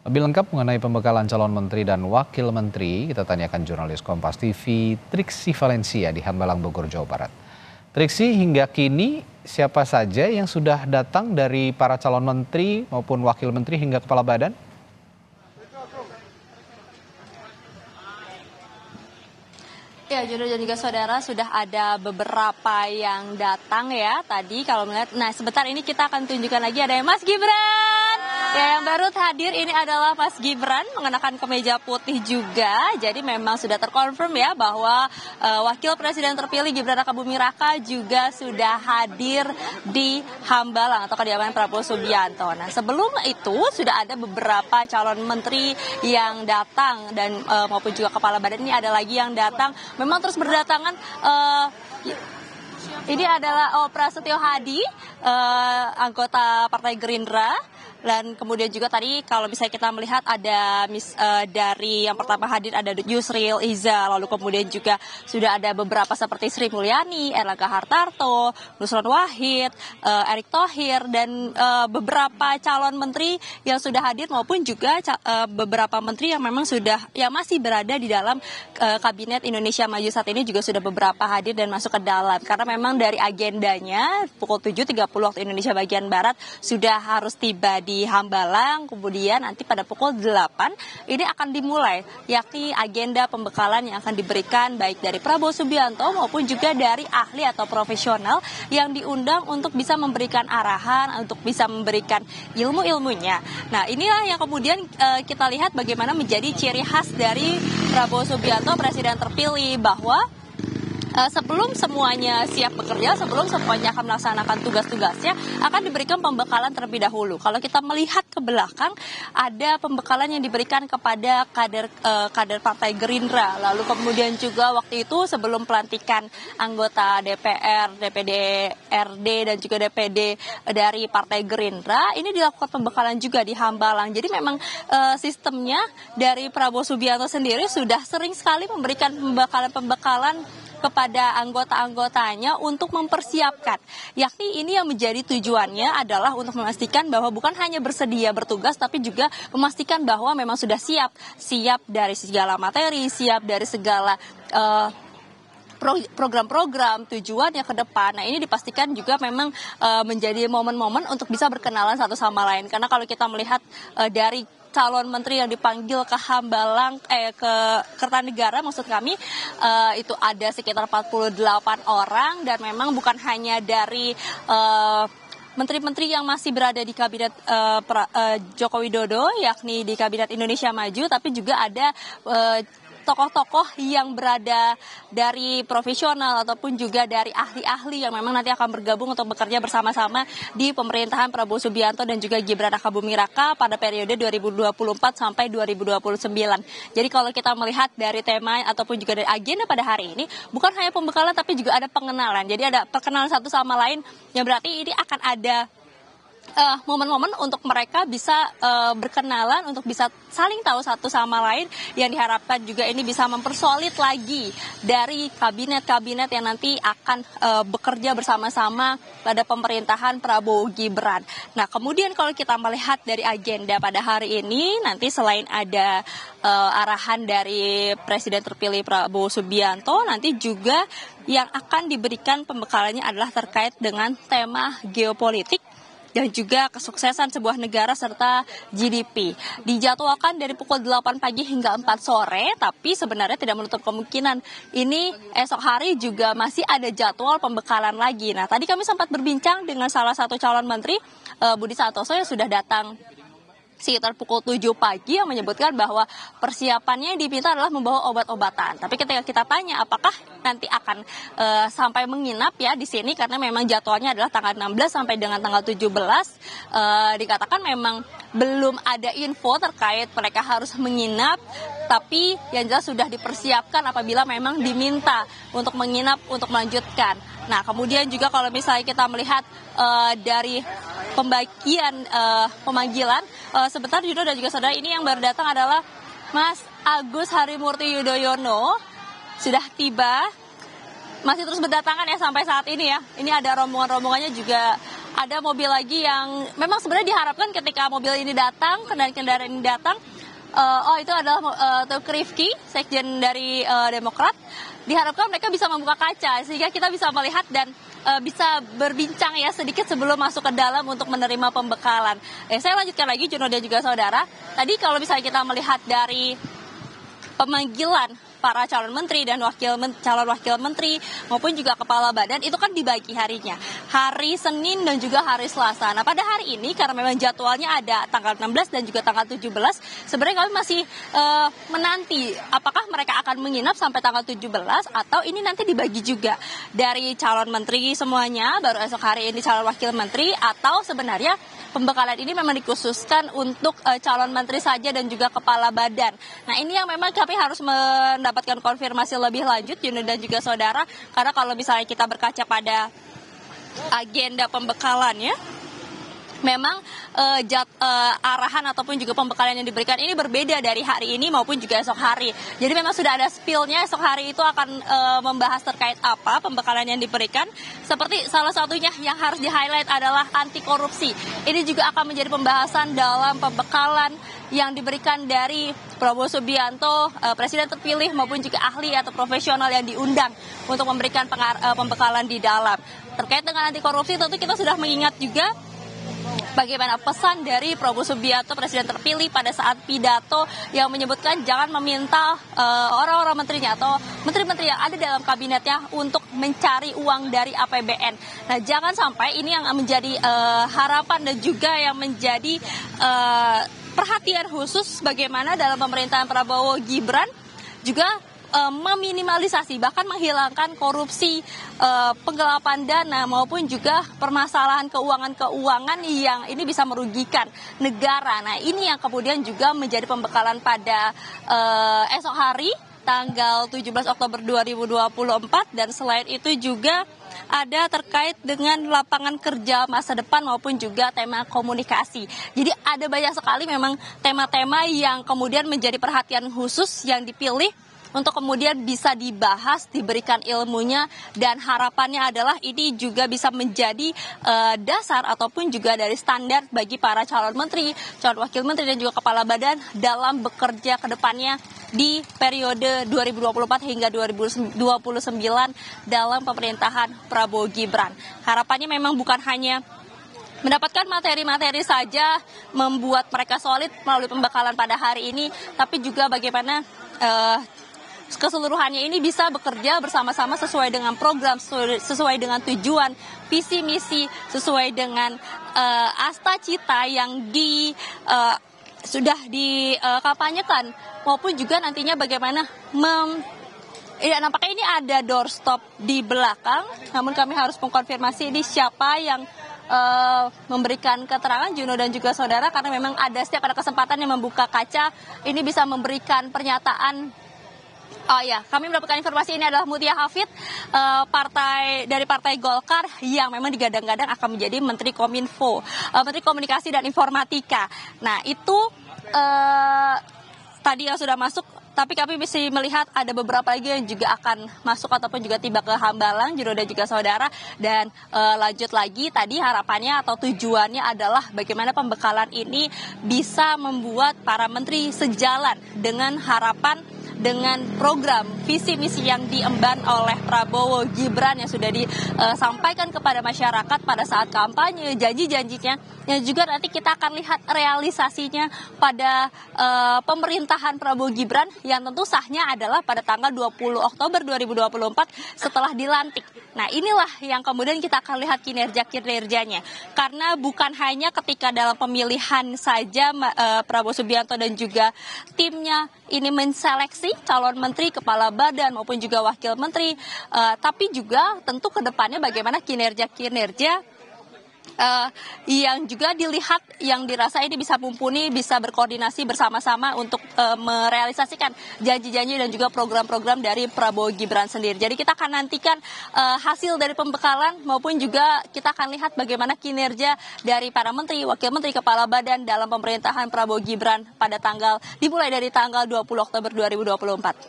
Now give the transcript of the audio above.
Lebih lengkap mengenai pembekalan calon menteri dan wakil menteri, kita tanyakan jurnalis Kompas TV Triksi Valencia di Hambalang, Bogor, Jawa Barat. Triksi, hingga kini siapa saja yang sudah datang dari para calon menteri maupun wakil menteri hingga kepala badan? Ya, Jono dan juga saudara, sudah ada beberapa yang datang ya tadi kalau melihat. Nah, sebentar ini kita akan tunjukkan lagi ada Mas Gibran. Ya, yang baru hadir ini adalah Mas Gibran mengenakan kemeja putih juga. Jadi memang sudah terkonfirm ya bahwa Wakil Presiden terpilih Gibran Rakabuming Raka juga sudah hadir di Hambalang atau kediaman Prabowo Subianto. Nah, sebelum itu sudah ada beberapa calon menteri yang datang dan maupun juga kepala badan ini ada lagi yang datang. Memang terus berdatangan. Ini adalah Prasetyo Hadi, anggota Partai Gerindra. Dan kemudian juga tadi kalau misalnya kita melihat ada dari yang pertama hadir ada Yusril Iza, lalu kemudian juga sudah ada beberapa seperti Sri Mulyani, Erlangga Hartarto, Nusron Wahid, Erick Thohir, dan beberapa calon menteri yang sudah hadir maupun juga beberapa menteri yang memang yang masih berada di dalam kabinet Indonesia Maju saat ini juga sudah beberapa hadir dan masuk ke dalam. Karena memang dari agendanya pukul 7.30 waktu Indonesia bagian Barat sudah harus tiba di Hambalang, kemudian nanti pada pukul 8 ini akan dimulai, yakni agenda pembekalan yang akan diberikan baik dari Prabowo Subianto maupun juga dari ahli atau profesional yang diundang untuk bisa memberikan arahan, untuk bisa memberikan ilmu-ilmunya. Nah, inilah yang kemudian kita lihat bagaimana menjadi ciri khas dari Prabowo Subianto, Presiden terpilih, bahwa sebelum semuanya siap bekerja, sebelum semuanya akan melaksanakan tugas-tugasnya, akan diberikan pembekalan terlebih dahulu. Kalau kita melihat ke belakang, ada pembekalan yang diberikan kepada kader Partai Gerindra. Lalu kemudian juga waktu itu sebelum pelantikan anggota DPR, DPD RD, dan juga DPD dari Partai Gerindra, ini dilakukan pembekalan juga di Hambalang. Jadi memang sistemnya dari Prabowo Subianto sendiri sudah sering sekali memberikan pembekalan kepada anggota-anggotanya untuk mempersiapkan. Yakni ini yang menjadi tujuannya adalah untuk memastikan bahwa bukan hanya bersedia bertugas, tapi juga memastikan bahwa memang sudah siap dari segala materi, siap dari segala program-program tujuannya ke depan. Nah, ini dipastikan juga memang menjadi momen-momen untuk bisa berkenalan satu sama lain. Karena kalau kita melihat dari calon menteri yang dipanggil ke Hambalang, ke Kertanegara maksud kami, itu ada sekitar 48 orang, dan memang bukan hanya dari menteri-menteri yang masih berada di kabinet Joko Widodo, yakni di kabinet Indonesia Maju, tapi juga ada tokoh-tokoh yang berada dari profesional ataupun juga dari ahli-ahli yang memang nanti akan bergabung untuk bekerja bersama-sama di pemerintahan Prabowo Subianto dan juga Gibran Rakabuming Raka pada periode 2024 sampai 2029. Jadi kalau kita melihat dari tema ataupun juga dari agenda pada hari ini, bukan hanya pembekalan tapi juga ada pengenalan. Jadi ada perkenalan satu sama lain, yang berarti ini akan ada momen-momen untuk mereka bisa berkenalan, untuk bisa saling tahu satu sama lain, yang diharapkan juga ini bisa mempersolid lagi dari kabinet-kabinet yang nanti akan bekerja bersama-sama pada pemerintahan Prabowo Gibran. Nah, kemudian kalau kita melihat dari agenda pada hari ini, nanti selain ada arahan dari Presiden terpilih Prabowo Subianto, nanti juga yang akan diberikan pembekalannya adalah terkait dengan tema geopolitik dan juga kesuksesan sebuah negara serta GDP. Dijadwalkan dari pukul 8 pagi hingga 4 sore, tapi sebenarnya tidak menutup kemungkinan ini esok hari juga masih ada jadwal pembekalan lagi. Nah, tadi kami sempat berbincang dengan salah satu calon menteri, Budi Santoso, yang sudah datang sekitar pukul 7 pagi, yang menyebutkan bahwa persiapannya yang diminta adalah membawa obat-obatan. Tapi ketika kita tanya apakah nanti akan sampai menginap ya di sini, karena memang jadwalnya adalah tanggal 16 sampai dengan tanggal 17, dikatakan memang belum ada info terkait mereka harus menginap, tapi yang jelas sudah dipersiapkan apabila memang diminta untuk menginap untuk melanjutkan. Nah, kemudian juga kalau misalnya kita melihat dari pemanggilan, sebentar Yudo dan juga saudara, ini yang baru datang adalah Mas Agus Harimurti Yudhoyono, sudah tiba, masih terus berdatangan ya sampai saat ini ya. Ini ada rombongan-rombongannya juga ada mobil lagi yang memang sebenarnya diharapkan ketika mobil ini datang, kendaraan ini datang, itu adalah Teuku Rifki, sekjen dari Demokrat. Diharapkan mereka bisa membuka kaca sehingga kita bisa melihat dan bisa berbincang ya sedikit sebelum masuk ke dalam untuk menerima pembekalan. Saya lanjutkan lagi, Juno dan juga saudara. Tadi kalau misalnya kita melihat dari pemanggilan para calon menteri dan calon wakil menteri maupun juga kepala badan itu kan dibagi harinya. Hari Senin dan juga hari Selasa. Nah, pada hari ini karena memang jadwalnya ada tanggal 16 dan juga tanggal 17, sebenarnya kami masih menanti apakah mereka akan menginap sampai tanggal 17 atau ini nanti dibagi juga dari calon menteri semuanya, baru esok hari ini calon wakil menteri, atau sebenarnya pembekalan ini memang dikhususkan untuk calon menteri saja dan juga kepala badan. Nah, ini yang memang kami harus mendapatkan konfirmasi lebih lanjut, Yuni dan juga saudara, karena kalau misalnya kita berkaca pada agenda pembekalannya, memang arahan ataupun juga pembekalan yang diberikan ini berbeda dari hari ini maupun juga esok hari. Jadi memang sudah ada spill-nya, esok hari itu akan membahas terkait apa pembekalan yang diberikan. Seperti salah satunya yang harus di-highlight adalah anti korupsi. Ini juga akan menjadi pembahasan dalam pembekalan yang diberikan dari Prabowo Subianto, Presiden terpilih maupun juga ahli atau profesional yang diundang untuk memberikan pembekalan di dalam. Terkait dengan anti korupsi tentu kita sudah mengingat juga bagaimana pesan dari Prabowo Subianto, Presiden terpilih pada saat pidato yang menyebutkan jangan meminta orang-orang menterinya atau menteri-menteri yang ada dalam kabinetnya untuk mencari uang dari APBN. Nah, jangan sampai ini yang menjadi harapan dan juga yang menjadi perhatian khusus bagaimana dalam pemerintahan Prabowo Gibran juga meminimalisasi bahkan menghilangkan korupsi, penggelapan dana maupun juga permasalahan keuangan yang ini bisa merugikan negara. Nah, ini yang kemudian juga menjadi pembekalan pada esok hari tanggal 17 Oktober 2024, dan selain itu juga ada terkait dengan lapangan kerja masa depan maupun juga tema komunikasi. Jadi ada banyak sekali memang tema-tema yang kemudian menjadi perhatian khusus yang dipilih untuk kemudian bisa dibahas, diberikan ilmunya, dan harapannya adalah ini juga bisa menjadi dasar ataupun juga dari standar bagi para calon menteri, calon wakil menteri dan juga kepala badan dalam bekerja ke depannya di periode 2024 hingga 2029 dalam pemerintahan Prabowo Gibran. Harapannya memang bukan hanya mendapatkan materi-materi saja membuat mereka solid melalui pembekalan pada hari ini, tapi juga bagaimana keseluruhannya ini bisa bekerja bersama-sama sesuai dengan program, sesuai dengan tujuan, visi misi, sesuai dengan asta cita yang sudah dikampanyekan, maupun juga nantinya bagaimana nampaknya ini ada doorstop di belakang, namun kami harus mengkonfirmasi ini siapa yang memberikan keterangan, Juno dan juga saudara, karena memang setiap ada kesempatan yang membuka kaca, ini bisa memberikan pernyataan. Oh ya, kami mendapatkan informasi ini adalah Mutia Hafid, dari Partai Golkar yang memang digadang-gadang akan menjadi Menteri Kominfo, Menteri Komunikasi dan Informatika. Nah, itu tadi yang sudah masuk, tapi kami bisa melihat ada beberapa lagi yang juga akan masuk ataupun juga tiba ke Hambalang, Juno dan juga saudara. Dan lanjut lagi, tadi harapannya atau tujuannya adalah bagaimana pembekalan ini bisa membuat para menteri sejalan dengan harapan, dengan program visi misi yang diemban oleh Prabowo Gibran yang sudah disampaikan kepada masyarakat pada saat kampanye, janji-janjinya, yang juga nanti kita akan lihat realisasinya pada pemerintahan Prabowo Gibran yang tentu sahnya adalah pada tanggal 20 Oktober 2024 setelah dilantik. Nah, inilah yang kemudian kita akan lihat kinerja-kinerjanya, karena bukan hanya ketika dalam pemilihan saja Prabowo Subianto dan juga timnya ini menseleksi calon menteri, kepala badan maupun juga wakil menteri, tapi juga tentu ke depannya bagaimana kinerja-kinerja yang juga dilihat, yang dirasa ini bisa mumpuni, bisa berkoordinasi bersama-sama untuk merealisasikan janji-janji dan juga program-program dari Prabowo Gibran sendiri. Jadi kita akan nantikan hasil dari pembekalan maupun juga kita akan lihat bagaimana kinerja dari para menteri, wakil menteri, kepala badan dalam pemerintahan Prabowo Gibran pada dimulai dari tanggal 20 Oktober 2024.